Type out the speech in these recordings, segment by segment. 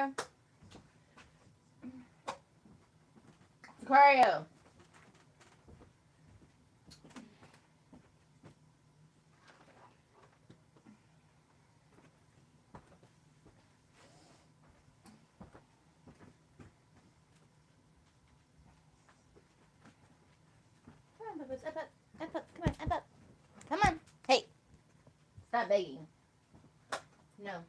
Sicario. Sicario. Come on, Bubbles. Up, up. Up, up. Come on, up, up. Come on. Hey. Stop begging. No.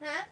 Huh?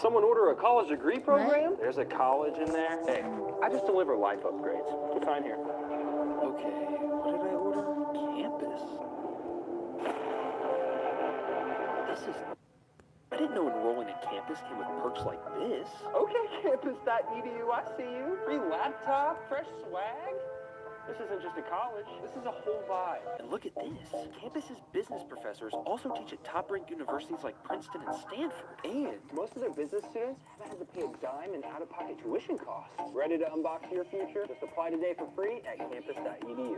Someone order a college degree program? What? There's a college in there. Hey, I just deliver life upgrades. Just sign here. Okay, what did I order? Campus. This is... I didn't know enrolling in campus came with perks like this. Okay, campus.edu, I see you. Free laptop, fresh swag. This isn't just a college, this is a whole vibe. And look at this. Campus's business professors also teach at top-ranked universities like Princeton and Stanford. And most of their business students haven't had to pay a dime in out-of-pocket tuition costs. Ready to unbox your future? Just apply today for free at campus.edu.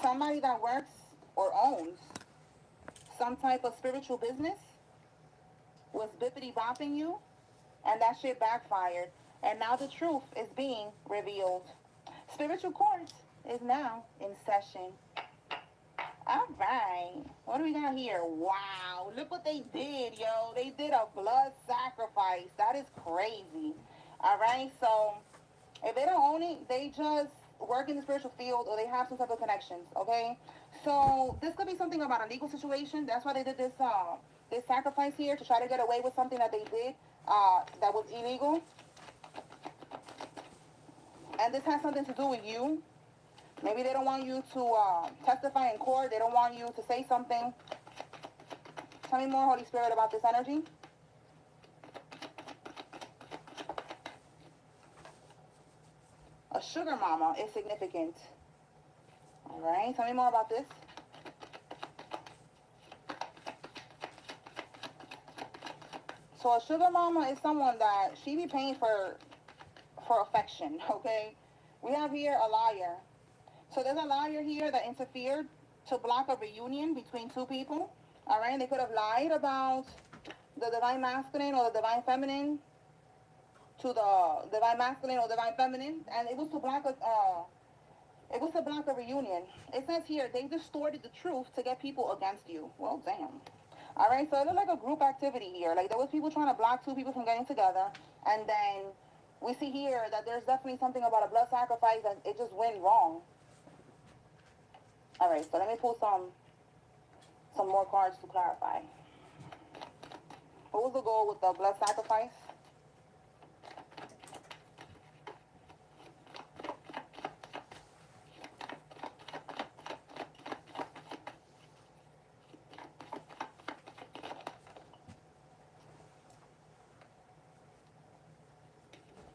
Somebody that works or owns some type of spiritual business was bippity bopping you, and that shit backfired. And now the truth is being revealed. Spiritual court is now in session. All right, what do we got here? Wow, look what they did, yo. They did a blood sacrifice. That is crazy. All right, so if they don't own it, they just work in the spiritual field or they have some type of connections, okay? So this could be something about a legal situation. That's why they did this this sacrifice here, to try to get away with something that they did that was illegal. And this has something to do with you. Maybe they don't want you to testify in court. They don't want you to say something. Tell me more, Holy Spirit, about this energy. A sugar mama is significant. All right, tell me more about this. So a sugar mama is someone that she be paying for affection, okay? We have here a liar. So there's a liar here that interfered to block a reunion between two people. All right, they could have lied about the divine masculine or the divine feminine to the divine masculine or divine feminine, and it was to block a reunion. It says here they distorted the truth to get people against you. Well, damn. All right, so it looked like a group activity here. Like there was people trying to block two people from getting together, and then we see here that there's definitely something about a blood sacrifice that it just went wrong. All right, so let me pull some more cards to clarify. What was the goal with the blood sacrifice?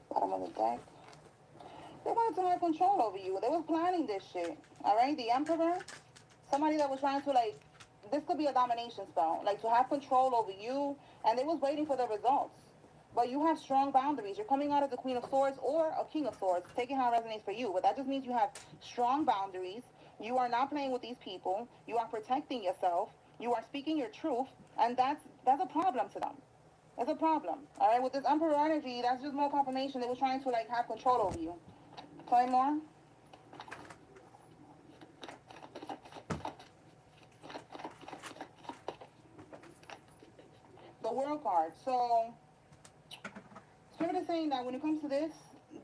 Bottom of the deck. They wanted to have control over you. They was planning this shit. All right, the Emperor, somebody that was trying to this could be a domination spell, like to have control over you, and they was waiting for the results. But you have strong boundaries. You're coming out of the Queen of Swords or a King of Swords, taking how it resonates for you. But that just means you have strong boundaries. You are not playing with these people. You are protecting yourself. You are speaking your truth, and that's a problem to them. It's a problem. All right, with this Emperor energy, that's just more confirmation. They were trying to have control over you. Tell me more. The World card. So Spirit is saying that when it comes to this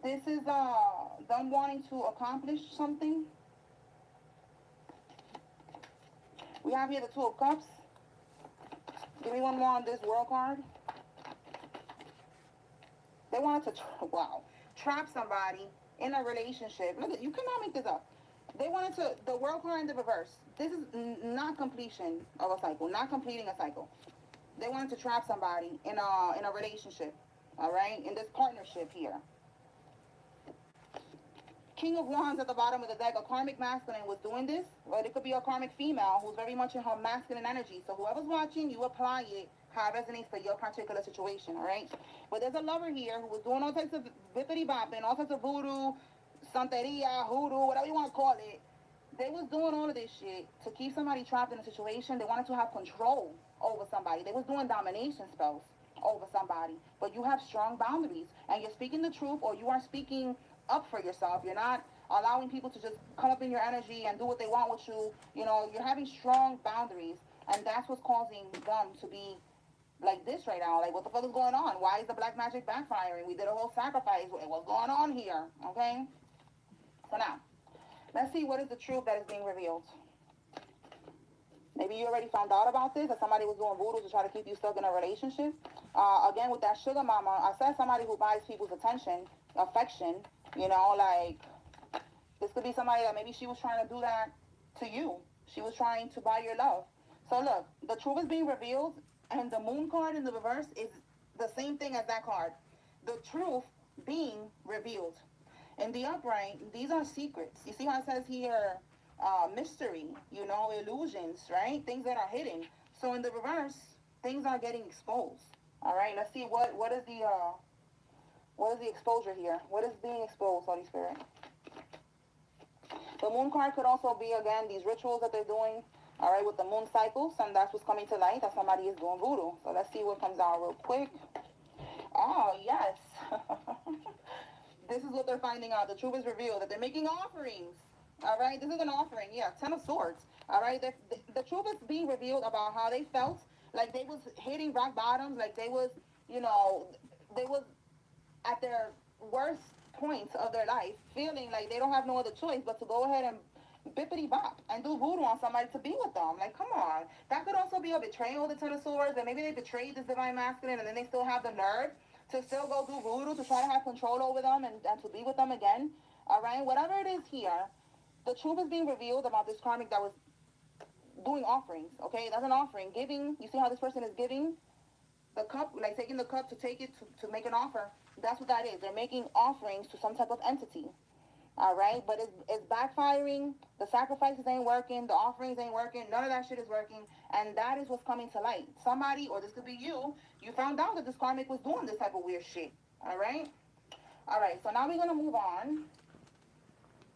is them wanting to accomplish something. We have here the Two of Cups. Give me one more on this world card. They wanted to, trap somebody in a relationship. Look, you cannot make this up. They wanted to, the world card in the reverse. This is not completion of a cycle, not completing a cycle. They wanted to trap somebody in a relationship, all right, in this partnership here. King of Wands at the bottom of the deck, a karmic masculine was doing this, but it could be a karmic female who's very much in her masculine energy. So whoever's watching, you apply it how it resonates for your particular situation, all right? But there's a lover here who was doing all types of bippity bopping, all types of voodoo, santeria, hoodoo, whatever you want to call it. They was doing all of this shit to keep somebody trapped in a situation. They wanted to have control over somebody. They was doing domination spells over somebody. But you have strong boundaries, and you're speaking the truth, or you are speaking up for yourself. You're not allowing people to just come up in your energy and do what they want with you. You know, you're having strong boundaries, and that's what's causing them to be like this right now. Like, what the fuck is going on? Why is the black magic backfiring? We did a whole sacrifice. What's going on here? Okay? So now, let's see what is the truth that is being revealed. Maybe you already found out about this, that somebody was doing voodoo to try to keep you stuck in a relationship. Again, with that sugar mama, I said somebody who buys people's attention, affection, you know, like, this could be somebody that maybe she was trying to do that to you. She was trying to buy your love. So look, the truth is being revealed, and the moon card in the reverse is the same thing as that card. The truth being revealed. In the upright, these are secrets. You see how it says here, mystery, you know, illusions, right? Things that are hidden. So in the reverse, things are getting exposed. All right, let's see what is the exposure here? What is being exposed, Holy Spirit? The moon card could also be, again, these rituals that they're doing, all right, with the moon cycles, and that's what's coming to light, that somebody is doing voodoo. So let's see what comes out real quick. Oh, yes. This is what they're finding out. The truth is revealed, that they're making offerings. All right, this is an offering. Yeah, 10 of Swords. All right, the truth is being revealed about how they felt, like they was hitting rock bottoms, like they was, you know, they was at their worst points of their life, feeling like they don't have no other choice but to go ahead and bippity bop and do voodoo on somebody to be with them. Like, come on. That could also be a betrayal, the 10 of Swords, and maybe they betrayed this divine masculine, and then they still have the nerve to still go do voodoo to try to have control over them and to be with them again. All right, whatever it is here, the truth is being revealed about this karmic that was doing offerings. Okay, that's an offering. Giving, you see how this person is giving the cup, like taking the cup to take it to make an offer. That's what that is. They're making offerings to some type of entity. All right, but it's backfiring. The sacrifices ain't working. The offerings ain't working. None of that shit is working, and that is what's coming to light. Somebody, or this could be you found out that this karmic was doing this type of weird shit. All right, so now we're gonna move on.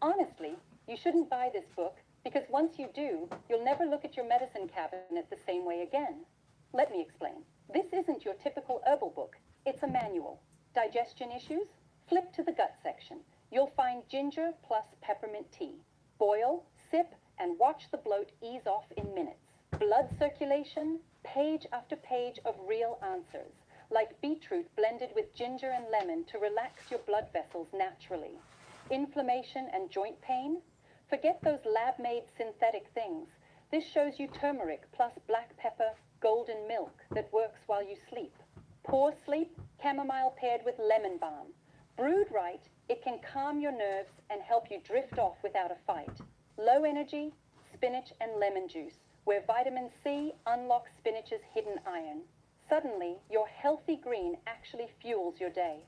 Honestly, you shouldn't buy this book, because once you do, you'll never look at your medicine cabinet the same way again. Let me explain. This isn't your typical herbal book. It's a manual. Digestion issues? Flip to the gut section. You'll find ginger plus peppermint tea. Boil, sip, and watch the bloat ease off in minutes. Blood circulation? Page after page of real answers, like beetroot blended with ginger and lemon to relax your blood vessels naturally. Inflammation and joint pain? Forget those lab-made synthetic things. This shows you turmeric plus black pepper, golden milk that works while you sleep. Poor sleep? Chamomile paired with lemon balm. Brewed right, it can calm your nerves and help you drift off without a fight. Low energy? Spinach and lemon juice, where vitamin C unlocks spinach's hidden iron. Suddenly, your healthy green actually fuels your day.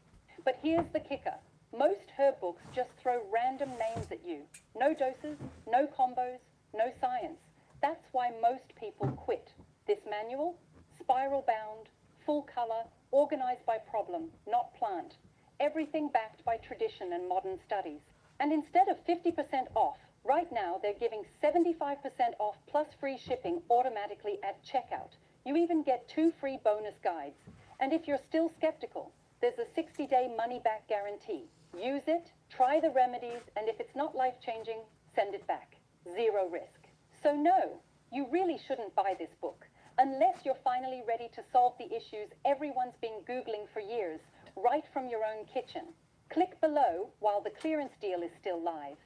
But here's the kicker. Most herb books just throw random names at you. No doses, no combos, no science. That's why most people quit. This manual? Spiral bound, full color, organized by problem, not plant. Everything backed by tradition and modern studies. And instead of 50% off, right now they're giving 75% off plus free shipping automatically at checkout. You even get 2 free bonus guides. And if you're still skeptical, there's a 60-day money-back guarantee. Use it, try the remedies, and if it's not life-changing, send it back. 0 risk. So no, you really shouldn't buy this book, unless you're finally ready to solve the issues everyone's been Googling for years, right from your own kitchen. Click below while the clearance deal is still live.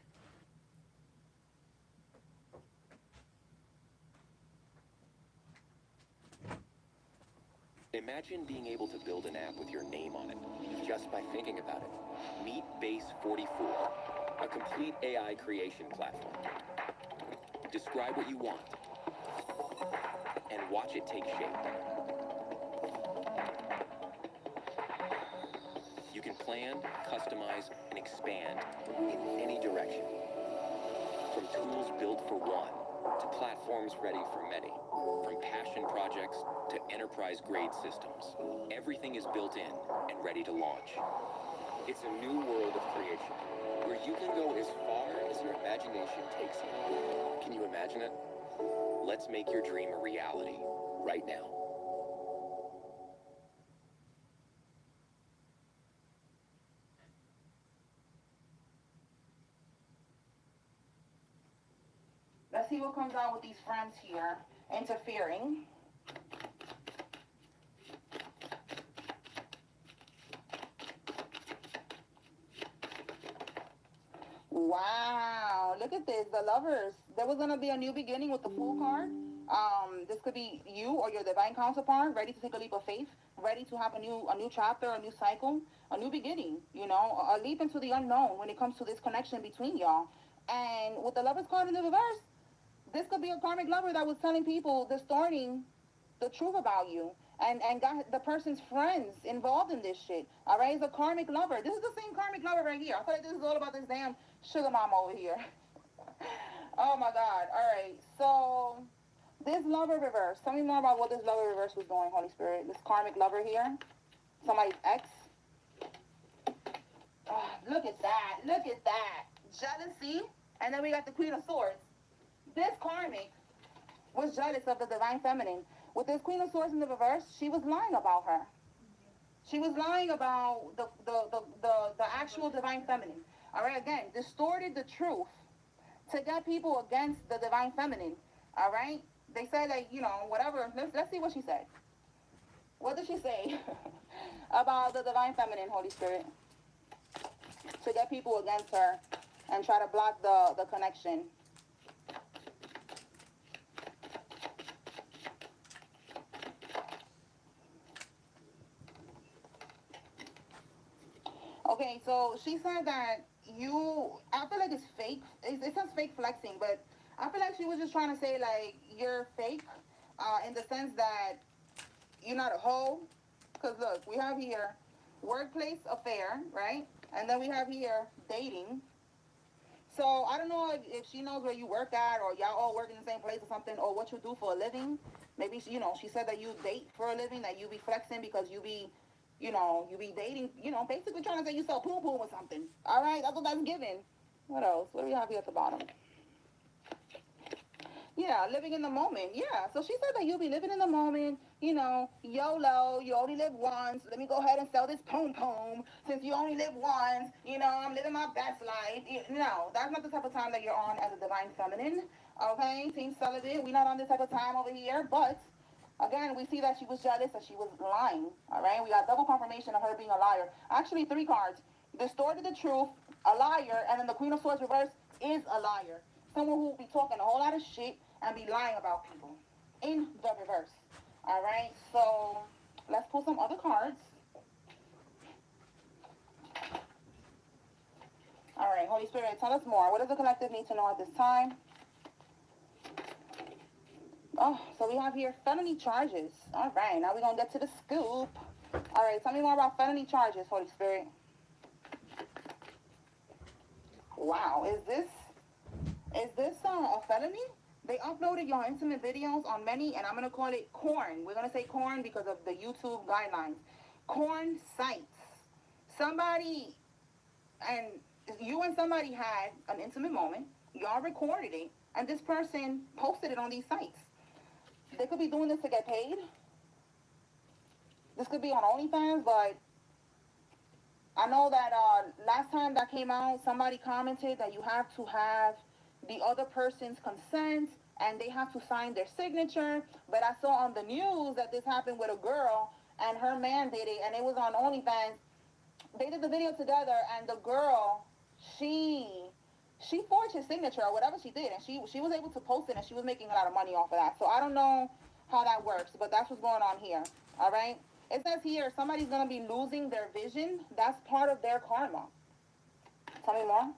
Imagine being able to build an app with your name on it, just by thinking about it. Meet Base 44, a complete AI creation platform. Describe what you want, and watch it take shape. You can plan, customize, and expand in any direction. From tools built for one, to platforms ready for many. From passion projects to enterprise-grade systems. Everything is built in and ready to launch. It's a new world of creation, where you can go as far as your imagination takes you. Can you imagine it? Let's make your dream a reality, right now. Let's see what comes out with these friends here interfering. Wow, look at this, the lovers. There was gonna be a new beginning with the Fool card. This could be you or your divine counterpart, ready to take a leap of faith, ready to have a new chapter, a new cycle, a new beginning, you know, a leap into the unknown when it comes to this connection between y'all. And with the lovers card in the reverse, this could be a karmic lover that was telling people, distorting the truth about you, and got the person's friends involved in this shit. All right, it's a karmic lover. This is the same karmic lover right here. I feel like this is all about this damn sugar mama over here. Oh my God. All right, so this lover reverse. Tell me more about what this lover reverse was doing, Holy Spirit. This karmic lover here, somebody's ex. Oh, look at that. Look at that. Jealousy. And then we got the Queen of Swords. This karmic was jealous of the divine feminine. With this Queen of Swords in the reverse, she was lying about her. She was lying about the actual divine feminine. All right, again, distorted the truth to get people against the divine feminine. All right, they said that, you know, whatever. Let's see what she said. What did she say about the divine feminine, Holy Spirit, to get people against her and try to block the connection? Okay, so she said that I feel like it's fake. It sounds fake flexing, but I feel like she was just trying to say, like, you're fake, in the sense that you're not a hoe. Because look, we have here workplace affair, right? And then we have here dating. So I don't know if she knows where you work at, or y'all all work in the same place or something, or what you do for a living. Maybe, you know, she said that you date for a living, that you be flexing because you be dating, you know, basically trying to say you sell poom poom or something. All right, that's what that's given. What else? What do we have here at the bottom? Yeah, living in the moment. Yeah, so she said that you'll be living in the moment, you know, YOLO, you only live once. Let me go ahead and sell this poom poom since you only live once. You know, I'm living my best life. No, that's not the type of time that you're on as a divine feminine. Okay, Team Celibate, we're not on this type of time over here, but again, we see that she was jealous and she was lying. All right, we got double confirmation of her being a liar. Actually, 3 cards: distorted the truth, a liar, and then the Queen of Swords reverse is a liar. Someone who will be talking a whole lot of shit and be lying about people in the reverse. All right, so let's pull some other cards. All right, Holy Spirit, tell us more. What does the collective need to know at this time? Oh, so we have here felony charges. All right, now we're going to get to the scoop. All right, tell me more about felony charges, Holy Spirit. Wow, is this a felony? They uploaded your intimate videos on many, and I'm going to call it corn. We're going to say corn because of the YouTube guidelines. Corn sites. Somebody, and you and somebody had an intimate moment. Y'all recorded it, and this person posted it on these sites. They could be doing this to get paid. This could be on OnlyFans, but I know that last time that came out, somebody commented that you have to have the other person's consent and they have to sign their signature. But I saw on the news that this happened with a girl and her man did it, and it was on OnlyFans. They did the video together, and the girl, she forged his signature or whatever she did, and she was able to post it, and she was making a lot of money off of that. So I don't know how that works, but that's what's going on here. All right. It says here somebody's gonna be losing their vision. That's part of their karma. Tell me more.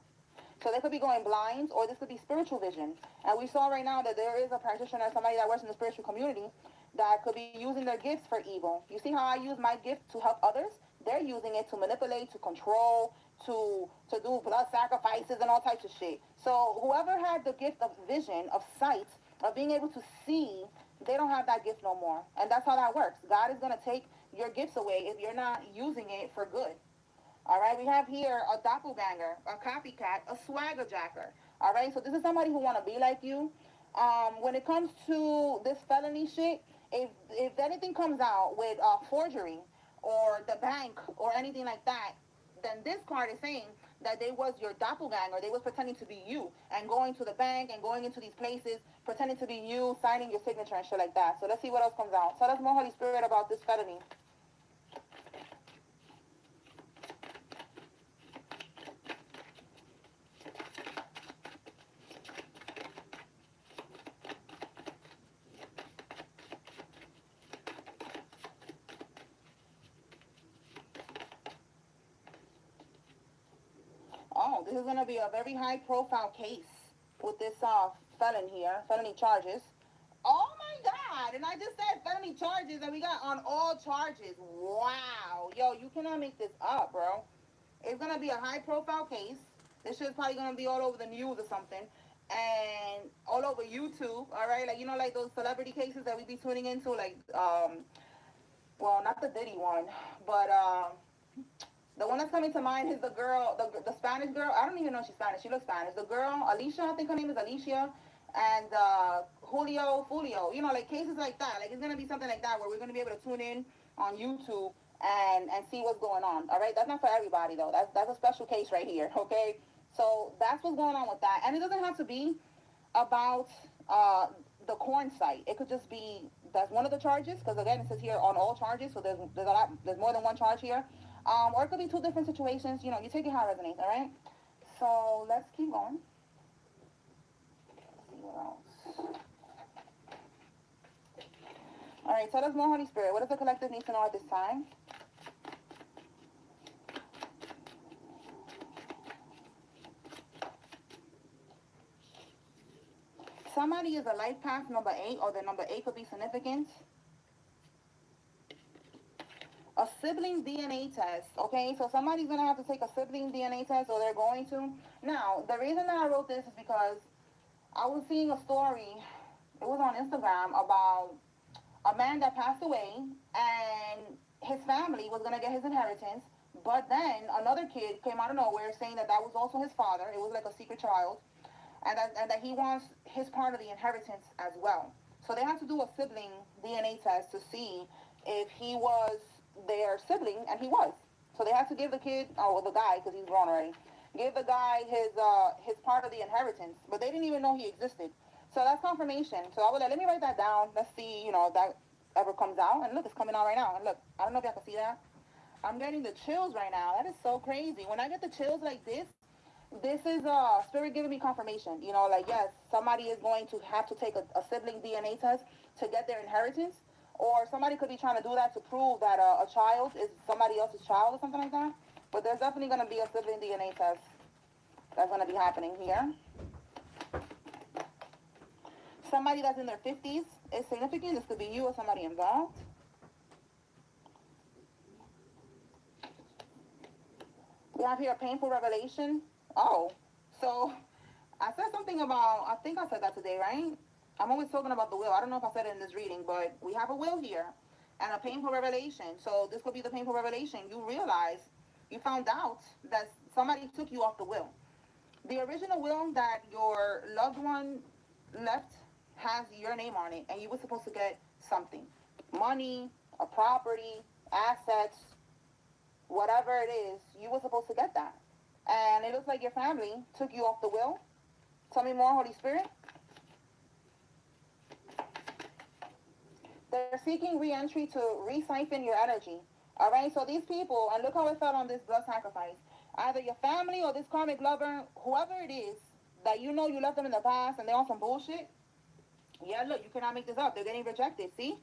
So they could be going blind, or this could be spiritual vision. And we saw right now that there is a practitioner, somebody that works in the spiritual community, that could be using their gifts for evil. You see how I use my gift to help others? They're using it to manipulate, to control, to do blood sacrifices and all types of shit. So whoever had the gift of vision, of sight, of being able to see, they don't have that gift no more. And that's how that works. God is gonna take your gifts away if you're not using it for good. All right, we have here a doppelganger, a copycat, a swagger jacker. All right, so this is somebody who want to be like you. When it comes to this felony shit, if anything comes out with forgery or the bank or anything like that, then this card is saying that they was your doppelganger. They was pretending to be you and going to the bank and going into these places, pretending to be you, signing your signature and shit like that. So let's see what else comes out. Tell us more, Holy Spirit, about this felony. Oh, this is going to be a very high profile case with this felon here, felony charges. Oh my God. And I just said felony charges and we got on all charges. Wow. Yo, you cannot make this up, bro. It's going to be a high profile case. This shit's probably going to be all over the news or something. And all over YouTube, all right? Like, you know, like those celebrity cases that we be tuning into, like, well, not the Diddy one, but the one that's coming to mind is the girl, the Spanish girl. I don't even know if she's Spanish. She looks Spanish. The girl, Alicia, I think her name is Alicia, and Fulio. You know, like cases like that. Like it's gonna be something like that where we're gonna be able to tune in on YouTube and see what's going on. All right, that's not for everybody though. That's a special case right here. Okay, so that's what's going on with that, and it doesn't have to be about the corn site. It could just be that's one of the charges because again it says here on all charges, so there's more than one charge here. Or it could be two different situations. You know, you take it how it resonates, all right? So let's keep going. Let's see what else. All right, tell us more, Holy Spirit. What does the collective need to know at this time? Somebody is a life path number 8, or the number 8 could be significant. A sibling DNA test, okay? So somebody's going to have to take a sibling DNA test, or they're going to. Now, the reason that I wrote this is because I was seeing a story, it was on Instagram, about a man that passed away, and his family was going to get his inheritance, but then another kid came out of nowhere saying that that was also his father. It was like a secret child, and that he wants his part of the inheritance as well. So they have to do a sibling DNA test to see if he was their sibling, and he was. So they have to give the kid, or the guy, because he's grown already, give the guy his part of the inheritance, but they didn't even know he existed. So that's confirmation. So I was like, let me write that down. Let's see, you know, if that ever comes out. And look, it's coming out right now. And look, I don't know if y'all can see that. I'm getting the chills right now. That is so crazy. When I get the chills like this is spirit giving me confirmation. You know, like, yes, somebody is going to have to take a sibling DNA test to get their inheritance. Or somebody could be trying to do that to prove that a child is somebody else's child or something like that. But there's definitely going to be a sibling DNA test that's going to be happening here. Somebody that's in their 50s is significant. This could be you or somebody involved. We have here a painful revelation. Oh, so I said something about, I think I said that today, right? I'm always talking about the will. I don't know if I said it in this reading, but we have a will here and a painful revelation. So this could be the painful revelation. You realize, you found out that somebody took you off the will. The original will that your loved one left has your name on it, and you were supposed to get something. Money, a property, assets, whatever it is, you were supposed to get that. And it looks like your family took you off the will. Tell me more, Holy Spirit. They're seeking re-entry to re-siphon your energy. All right, so these people, and look how it felt on this blood sacrifice. Either your family or this karmic lover, whoever it is, that you know you left them in the past and they're on some bullshit. Yeah, look, you cannot make this up. They're getting rejected, see?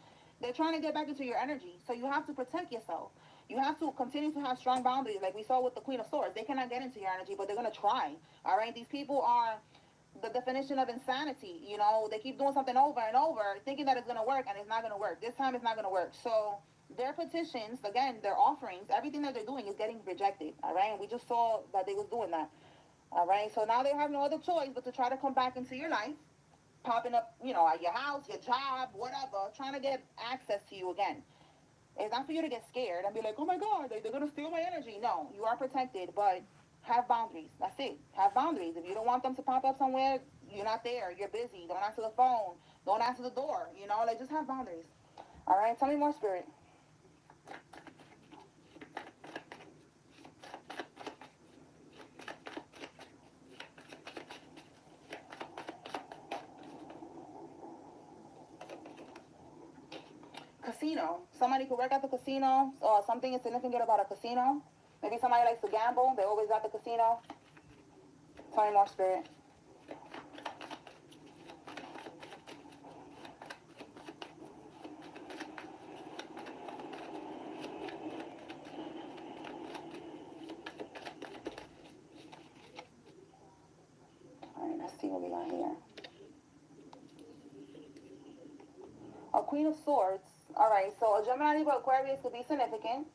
They're trying to get back into your energy. So you have to protect yourself. You have to continue to have strong boundaries, like we saw with the Queen of Swords. They cannot get into your energy, but they're going to try. All right? These people are the definition of insanity. You know, they keep doing something over and over, thinking that it's going to work, and it's not going to work. This time it's not going to work. So their petitions, again, their offerings, everything that they're doing is getting rejected. All right? And we just saw that they was doing that. All right? So now they have no other choice but to try to come back into your life, popping up, you know, at your house, your job, whatever, trying to get access to you again. It's not for you to get scared and be like, oh my God, they're going to steal my energy. No, you are protected, but have boundaries. That's it. Have boundaries. If you don't want them to pop up somewhere, you're not there. You're busy. Don't answer the phone. Don't answer the door. You know, like, just have boundaries. All right? Tell me more, Spirit. Casino. Somebody could work at the casino, or something insignificant about a casino. Maybe somebody likes to gamble. They're always at the casino. Tell me more, Spirit. All right, let's see what we got here. A Queen of Swords. All right, so a Gemini, Libra, Aquarius could be significant.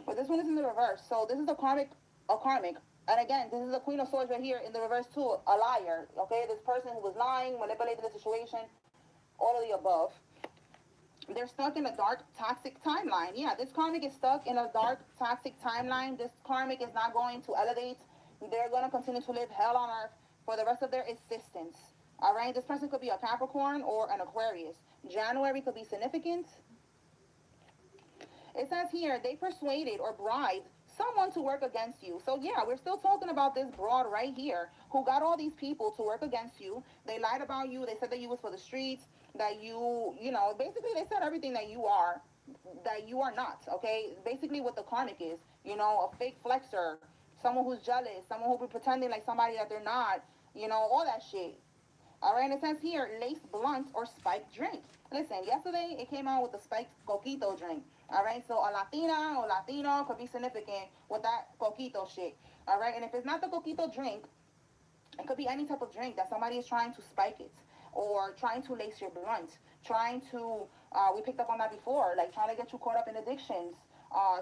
But this one is in the reverse. So this is a karmic. And again, this is the Queen of Swords right here in the reverse too, a liar. Okay, this person who was lying, manipulated the situation, all of the above. They're stuck in a dark, toxic timeline. Yeah, this karmic is stuck in a dark, toxic timeline. This karmic is not going to elevate. They're going to continue to live hell on earth for the rest of their existence. All right, this person could be a Capricorn or an Aquarius. January could be significant. It says here, they persuaded or bribed someone to work against you. So yeah, we're still talking about this broad right here who got all these people to work against you. They lied about you. They said that you was for the streets, that you know, basically they said everything that you are not, okay? Basically what the karmic is, you know, a fake flexer, someone who's jealous, someone who be pretending like somebody that they're not, you know, all that shit. All right, and it says here, laced blunt or spiked drink. Listen, yesterday it came out with the spiked coquito drink. All right, so a Latina or Latino could be significant with that coquito shit. All right, and if it's not the coquito drink, it could be any type of drink that somebody is trying to spike it or trying to lace your blunt, trying to, we picked up on that before, like trying to get you caught up in addictions,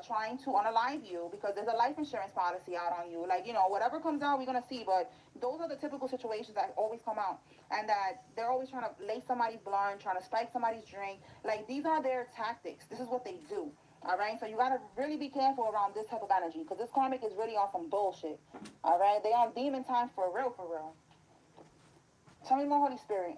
trying to unalive you because there's a life insurance policy out on you. Like, you know, whatever comes out, we're going to see. But those are the typical situations that always come out. And that they're always trying to lace somebody's blunt, trying to spike somebody's drink. Like, these are their tactics. This is what they do. All right? So you got to really be careful around this type of energy because this karmic is really on some bullshit. All right? They on demon time for real, for real. Tell me more, Holy Spirit.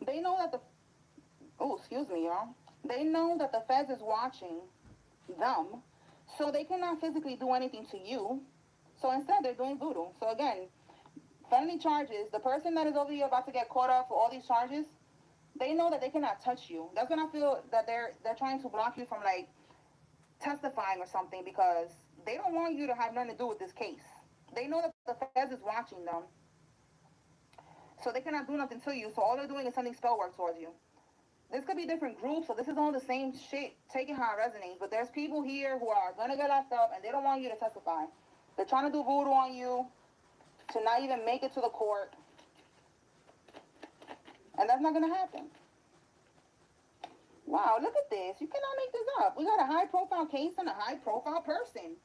They know that y'all. They know that the feds is watching them, so they cannot physically do anything to you. So instead, they're doing voodoo. So again, felony charges, the person that is over here about to get caught up for all these charges, they know that they cannot touch you. That's when I feel that they're trying to block you from, like, testifying or something because they don't want you to have nothing to do with this case. They know that the feds is watching them, so they cannot do nothing to you. So all they're doing is sending spell work towards you. This could be different groups, so this is all the same shit. Take it how it resonates. But there's people here who are going to get locked up, and they don't want you to testify. They're trying to do voodoo on you to not even make it to the court. And that's not going to happen. Wow, look at this. You cannot make this up. We got a high-profile case and a high-profile person.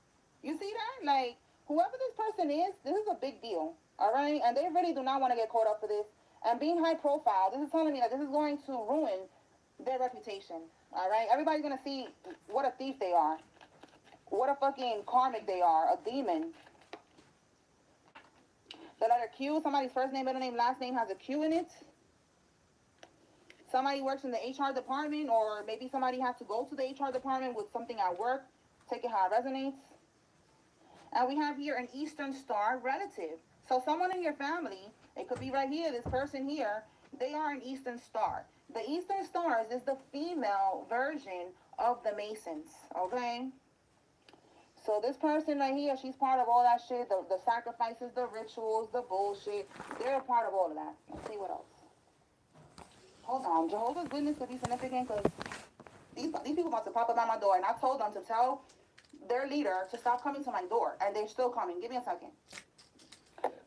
You see that? Like, whoever this person is, this is a big deal. All right? And they really do not want to get caught up for this. And being high-profile, this is telling me that this is going to ruin their reputation. All right? Everybody's going to see what a thief they are. What a fucking karmic they are. A demon. The letter Q, somebody's first name, middle name, last name has a Q in it. Somebody works in the HR department, or maybe somebody has to go to the HR department with something at work. Take it how it resonates. And we have here an Eastern Star relative. So someone in your family, it could be right here, this person here, they are an Eastern Star. The Eastern Stars is the female version of the Masons, okay? So this person right here, she's part of all that shit, the sacrifices, the rituals, the bullshit. They're a part of all of that. Let's see what else. Hold on. Jehovah's Witness could be significant because these people must have popped up at my door, and I told them to tell their leader to stop coming to my door, and they're still coming. Give me a second.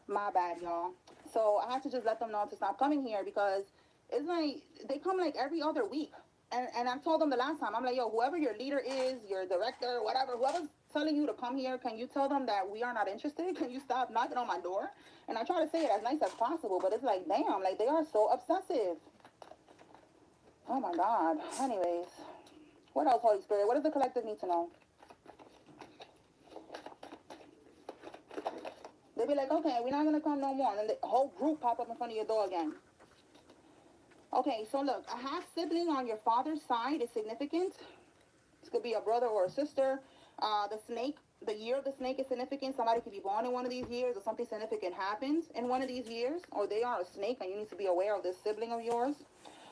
My bad, y'all. So I have to just let them know to stop coming here because it's like they come like every other week. And I told them the last time, I'm like, yo, whoever your leader is, your director, whatever, whoever's telling you to come here, can you tell them that we are not interested? Can you stop knocking on my door? And I try to say it as nice as possible, but it's like, damn, like they are so obsessive. Oh my God. Anyways, what else, Holy Spirit? What does the collective need to know? They be like, okay, we're not going to come no more. And then the whole group pop up in front of your door again. Okay, so look, a half-sibling on your father's side is significant. This could be a brother or a sister. The snake, the year of the snake is significant. Somebody could be born in one of these years or something significant happens in one of these years. Or they are a snake and you need to be aware of this sibling of yours.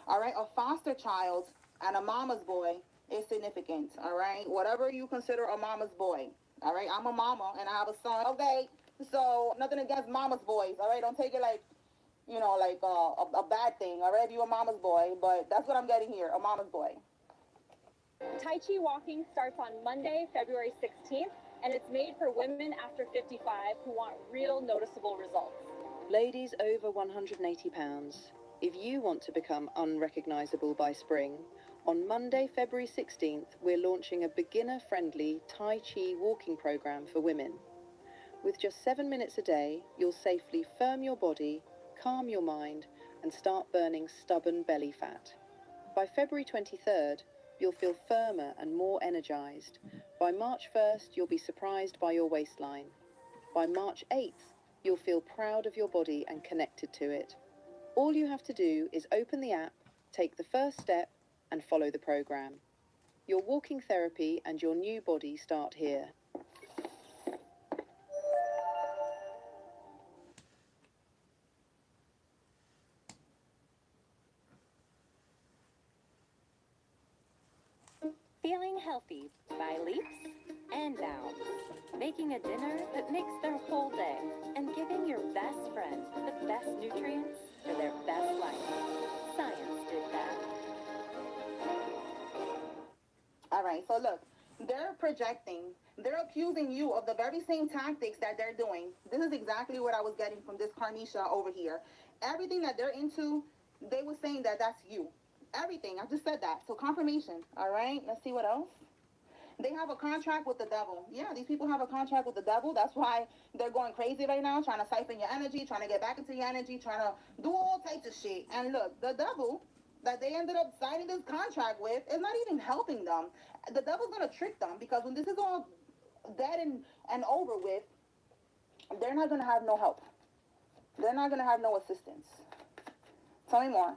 All right, a foster child and a mama's boy is significant. All right, whatever you consider a mama's boy. All right, I'm a mama and I have a son. Okay. So nothing against mama's boys, all right? Don't take it like, you know, like a bad thing, all right? If you're a mama's boy, but that's what I'm getting here, a mama's boy. Tai Chi walking starts on Monday, February 16th, and it's made for women after 55 who want real noticeable results. Ladies over 180 pounds, if you want to become unrecognizable by spring, on Monday, February 16th, we're launching a beginner-friendly Tai Chi walking program for women. With just 7 minutes a day, you'll safely firm your body, calm your mind, and start burning stubborn belly fat. By February 23rd, you'll feel firmer and more energized. By March 1st, you'll be surprised by your waistline. By March 8th, you'll feel proud of your body and connected to it. All you have to do is open the app, take the first step, and follow the program. Your walking therapy and your new body start here. Feeling healthy by leaps and bounds. Making a dinner that makes their whole day. And giving your best friend the best nutrients for their best life. Science did that. All right, so look, they're projecting. They're accusing you of the very same tactics that they're doing. This is exactly what I was getting from this Carnisha over here. Everything that they're into, they were saying that that's you. Everything. I just said that. So confirmation. All right. Let's see what else. They have a contract with the devil. Yeah, these people have a contract with the devil. That's why they're going crazy right now, trying to siphon your energy, trying to get back into your energy, trying to do all types of shit. And look, the devil that they ended up signing this contract with is not even helping them. The devil's going to trick them because when this is all dead and over with, they're not going to have no help. They're not going to have no assistance. Tell me more.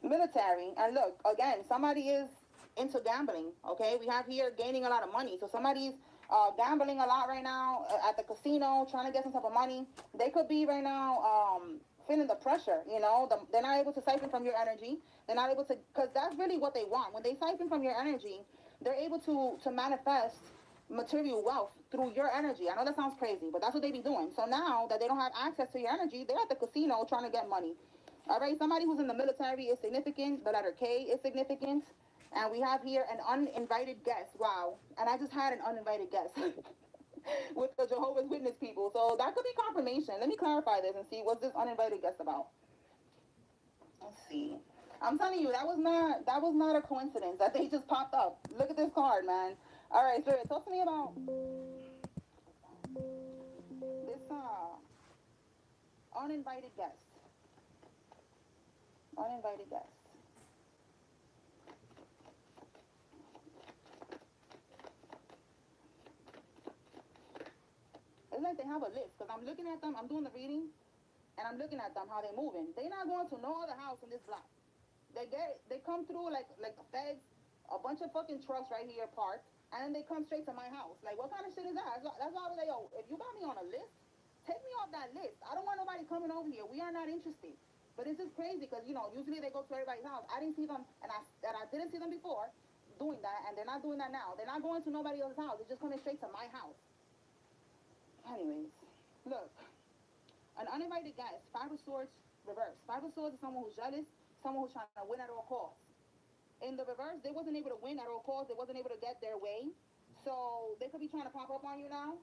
Military. And look, again, somebody is into gambling, okay? We have here gaining a lot of money. So somebody's gambling a lot right now at the casino, trying to get some type of money. They could be right now feeling the pressure, you know? They're not able to siphon from your energy. They're not able to, because that's really what they want. When they siphon from your energy, they're able to manifest material wealth through your energy. I know that sounds crazy, but that's what they be doing. So now that they don't have access to your energy, they're at the casino trying to get money. All right, somebody who's in the military is significant. The letter K is significant. And we have here an uninvited guest. Wow. And I just had an uninvited guest with the Jehovah's Witness people. So that could be confirmation. Let me clarify this and see what's this uninvited guest about. Let's see. I'm telling you, that was not a coincidence that they just popped up. Look at this card, man. All right, Spirit, talk to me about this uninvited guest. Uninvited guest. It's like they have a list, because I'm looking at them, I'm doing the reading, and I'm looking at them, how they're moving. They're not going to no other house in this block. They come through like the feds, a bunch of fucking trucks right here parked, and then they come straight to my house. Like, what kind of shit is that? That's why I was like, yo, if you got me on a list, take me off that list. I don't want nobody coming over here. We are not interested. But it's just crazy because, you know, usually they go to everybody's house. I didn't see them, and I didn't see them before doing that, and they're not doing that now. They're not going to nobody else's house. They're just coming straight to my house. Anyways, look. An uninvited guest, Five of Swords, reverse. Five of Swords is someone who's jealous, someone who's trying to win at all costs. In the reverse, they wasn't able to win at all costs. They wasn't able to get their way. So they could be trying to pop up on you now.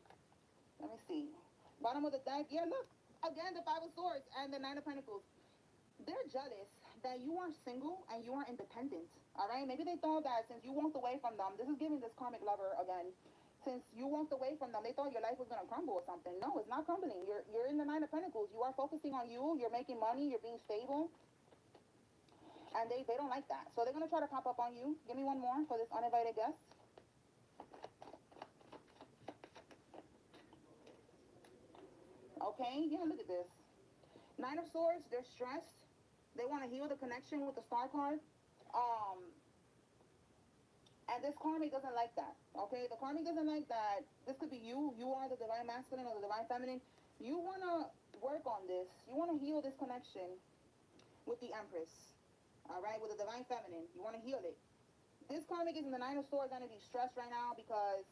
Let me see. Bottom of the deck. Yeah, look. Again, the Five of Swords and the Nine of Pentacles. They're jealous that you are single and you are independent. All right? Maybe they thought that since you walked away from them, this is giving this karmic lover again. Since you walked away from them, they thought your life was going to crumble or something. No, it's not crumbling. You're in the Nine of Pentacles. You are focusing on you. You're making money. You're being stable. And they don't like that. So they're going to try to pop up on you. Give me one more for this uninvited guest. Okay, yeah, look at this. Nine of Swords, they're stressed. They want to heal the connection with the Star card. And this karmic doesn't like that, okay? The karmic doesn't like that. This could be you. You are the divine masculine or the divine feminine. You want to work on this. You want to heal this connection with the Empress. All right, with the divine feminine. You want to heal it. This karmic is in the Nine of Swords going to be stressed right now because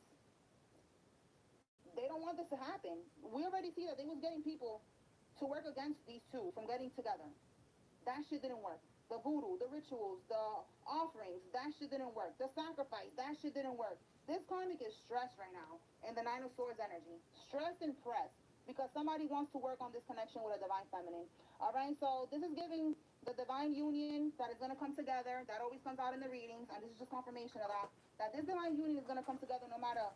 they don't want this to happen. We already see that they was getting people to work against these two from getting together. That shit didn't work. The voodoo, the rituals, the offerings, that shit didn't work. The sacrifice, that shit didn't work. This karmic is stressed right now in the Nine of Swords energy. Stressed and pressed because somebody wants to work on this connection with a divine feminine. All right, so this is giving the divine union that is going to come together. That always comes out in the readings, and this is just confirmation of that. That this divine union is going to come together no matter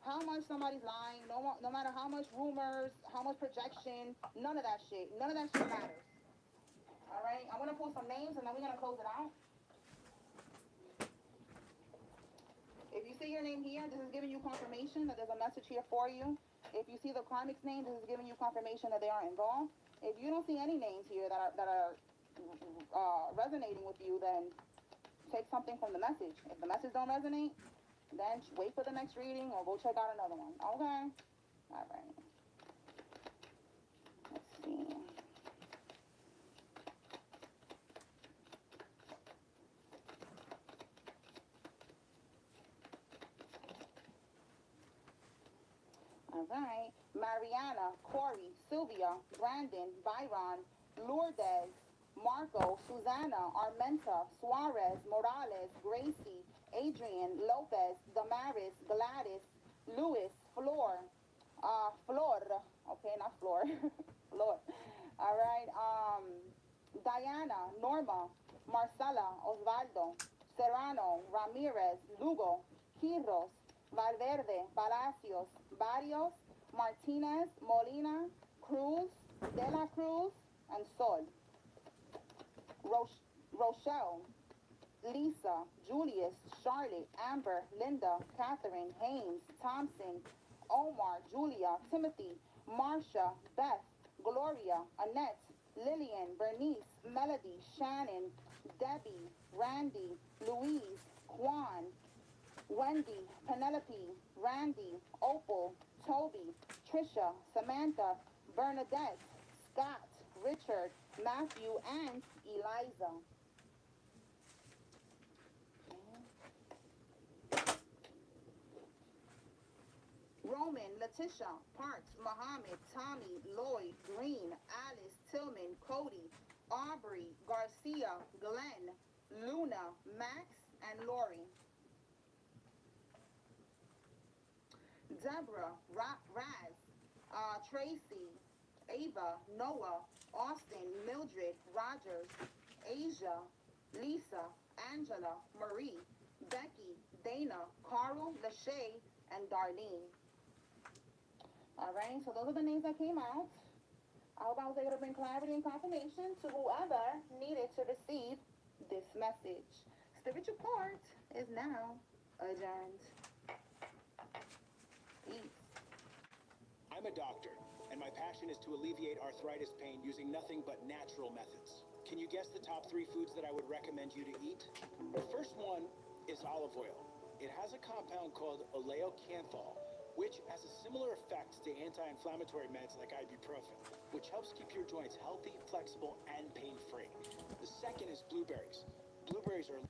how much somebody's lying, no matter how much rumors, how much projection, none of that shit. None of that shit matters. All right, I'm going to pull some names, and then we're going to close it out. If you see your name here, this is giving you confirmation that there's a message here for you. If you see the karmic's name, this is giving you confirmation that they are involved. If you don't see any names here that are resonating with you, then take something from the message. If the message don't resonate, then wait for the next reading or go check out another one. Okay? All right. Let's see. All right. Mariana, Corey, Sylvia, Brandon, Byron, Lourdes, Marco, Susanna, Armenta, Suarez, Morales, Gracie, Adrian, Lopez, Damaris, Gladys, Luis, Flor, Flor, okay, not Flor, Flor, all right, Diana, Norma, Marcela, Osvaldo, Serrano, Ramirez, Lugo, Quiros, Valverde, Palacios, Barrios, Martinez, Molina, Cruz, De La Cruz, and Sol. Rochelle, Lisa, Julius, Charlotte, Amber, Linda, Catherine, Haynes, Thompson, Omar, Julia, Timothy, Marsha, Beth, Gloria, Annette, Lillian, Bernice, Melody, Shannon, Debbie, Randy, Louise, Juan, Wendy, Penelope, Randy, Opal, Toby, Trisha, Samantha, Bernadette, Scott, Richard, Matthew, and Eliza. Roman, Letitia, Parks, Muhammad, Tommy, Lloyd, Green, Alice, Tillman, Cody, Aubrey, Garcia, Glenn, Luna, Max, and Lori. Deborah, Raz, Tracy, Ava, Noah, Austin, Mildred, Rogers, Asia, Lisa, Angela, Marie, Becky, Dana, Carl, Lachey, and Darlene. All right, so those are the names that came out. I hope I was able to bring clarity and confirmation to whoever needed to receive this message. Spiritual court is now adjourned. Peace. I'm a doctor, and my passion is to alleviate arthritis pain using nothing but natural methods. Can you guess the top 3 foods that I would recommend you to eat? The first one is olive oil. It has a compound called oleocanthal, which has a similar effect to anti-inflammatory meds like ibuprofen. which helps keep your joints healthy, flexible, and pain-free. The second is blueberries. Blueberries are